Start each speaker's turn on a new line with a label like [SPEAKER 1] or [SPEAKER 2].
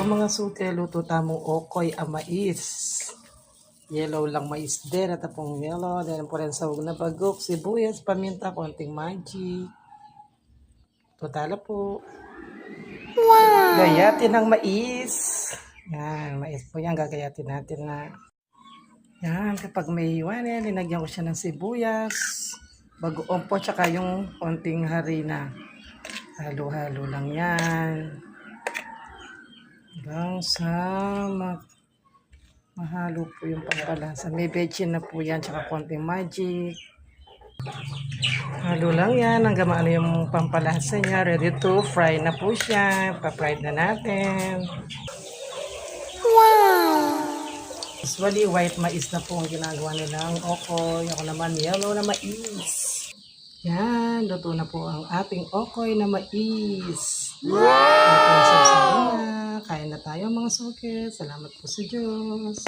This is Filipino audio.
[SPEAKER 1] mga suke, luto tamong okoy ang mais. Yellow lang mais din at apong yellow. Then po rin sawag na bagok, sibuyas, paminta, konting magic. Totala po. Wow! Gayatin ng mais. Yan, mais po yan. Gagayatin natin na. Yan, kapag may iwan yan, linagyan ko siya ng sibuyas. Bagoong po, tsaka yung konting harina. Halo-halo lang yan. Hanggang sa mahalo po yung pampalasa. May bechin na po yan, tsaka konting magic. Halo lang yan hanggang maano yung pampalasa niya. Ready to fry na po siya. Pa-fry na natin. Wow! Usually, white mais na po ang ginagawa nilang okoy. Ako naman, yellow na mais. Yan, luto na po ang ating okoy na mais. Wow! Kain na tayo mga suke. Salamat po sa Diyos.